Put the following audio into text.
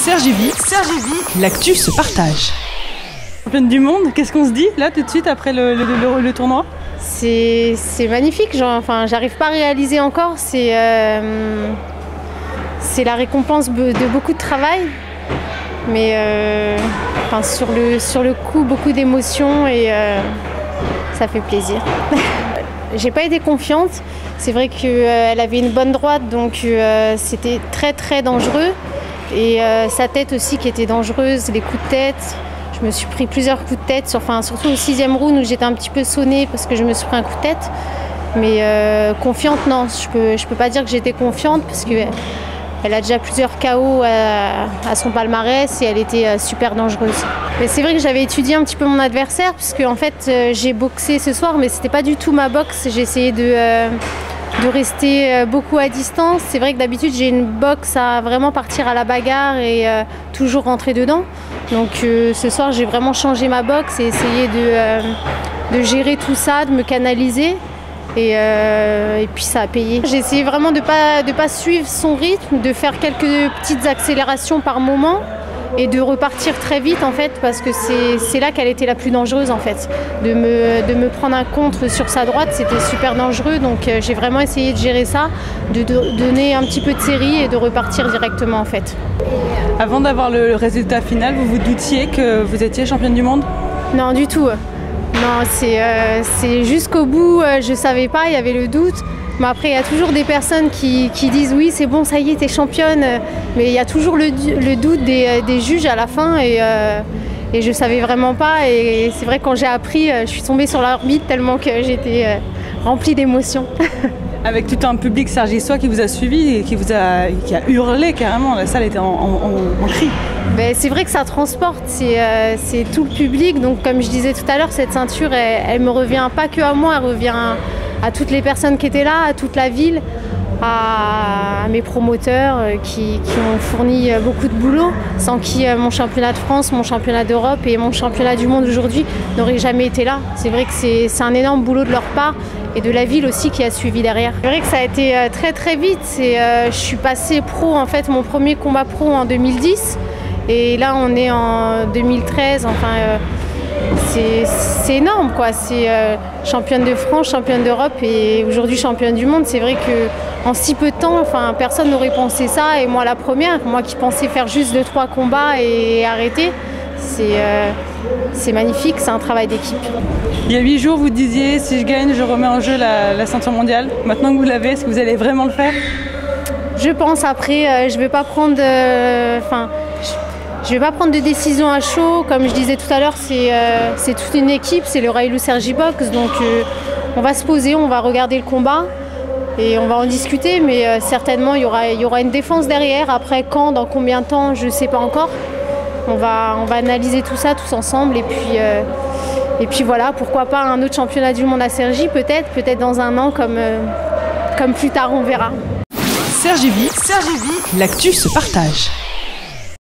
Sergi-Vie, l'actu se partage. Championne du monde, qu'est-ce qu'on se dit là tout de suite après le tournoi? C'est magnifique, enfin, j'arrive pas à réaliser encore, c'est la récompense de beaucoup de travail, mais enfin, sur le coup, beaucoup d'émotions et ça fait plaisir. J'ai pas été confiante, c'est vrai qu'elle avait une bonne droite, donc c'était très dangereux, et sa tête aussi qui était dangereuse, les coups de tête. Je me suis pris plusieurs coups de tête, surtout au 6e round où j'étais un petit peu sonnée parce que je me suis pris un coup de tête. Mais confiante, non, je peux pas dire que j'étais confiante parce qu'elle a déjà plusieurs KO à son palmarès et elle était super dangereuse. Mais c'est vrai que j'avais étudié un petit peu mon adversaire puisque en fait j'ai boxé ce soir, mais c'était pas du tout ma boxe. J'ai essayé de rester beaucoup à distance. C'est vrai que d'habitude j'ai une boxe à vraiment partir à la bagarre et toujours rentrer dedans. Donc ce soir j'ai vraiment changé ma boxe et essayé de gérer tout ça, de me canaliser et puis ça a payé. J'ai essayé vraiment de pas suivre son rythme, de faire quelques petites accélérations par moment et de repartir très vite en fait, parce que c'est là qu'elle était la plus dangereuse en fait. De me prendre un contre sur sa droite, c'était super dangereux, donc j'ai vraiment essayé de gérer ça, de donner un petit peu de série et de repartir directement en fait. Avant d'avoir le résultat final, vous vous doutiez que vous étiez championne du monde? Non, du tout. Non, c'est jusqu'au bout, je savais pas, il y avait le doute. Mais après, il y a toujours des personnes qui disent oui, c'est bon, ça y est, t'es championne. Mais il y a toujours le doute des juges à la fin et je savais vraiment pas. Et c'est vrai que quand j'ai appris, je suis tombée sur l'orbite tellement que j'étais remplie d'émotions. Avec tout un public sergissois qui vous a suivi et qui a hurlé carrément, la salle était en cris. Ben, c'est vrai que ça transporte, c'est tout le public. Donc comme je disais tout à l'heure, cette ceinture, elle me revient pas que à moi, elle revient à toutes les personnes qui étaient là, à toute la ville, à mes promoteurs qui ont fourni beaucoup de boulot, sans qui mon championnat de France, mon championnat d'Europe et mon championnat du monde aujourd'hui n'auraient jamais été là. C'est vrai que c'est un énorme boulot de leur part et de la ville aussi qui a suivi derrière. C'est vrai que ça a été très vite. Je suis passée pro, en fait, mon premier combat pro en 2010 et là on est en 2013, enfin c'est énorme quoi. C'est championne de France, championne d'Europe et aujourd'hui championne du monde. C'est vrai que en si peu de temps, enfin, personne n'aurait pensé ça et moi la première, moi qui pensais faire juste 2-3 combats et arrêter. C'est magnifique, c'est un travail d'équipe. Il y a 8 jours, vous disiez si je gagne, je remets en jeu la ceinture mondiale. Maintenant que vous l'avez, est-ce que vous allez vraiment le faire? Je pense. Après, je vais pas prendre je vais pas prendre de décision à chaud. Comme je disais tout à l'heure, c'est toute une équipe, c'est le Railou Sergi Box. Donc on va se poser, on va regarder le combat et on va en discuter. Mais certainement, il y aura une défense derrière. Après, quand, dans combien de temps, je sais pas encore. On va analyser tout ça tous ensemble. Et puis voilà, pourquoi pas un autre championnat du monde à Sergi, peut-être dans un an comme plus tard, on verra. Sergi-Vie, l'actu se partage.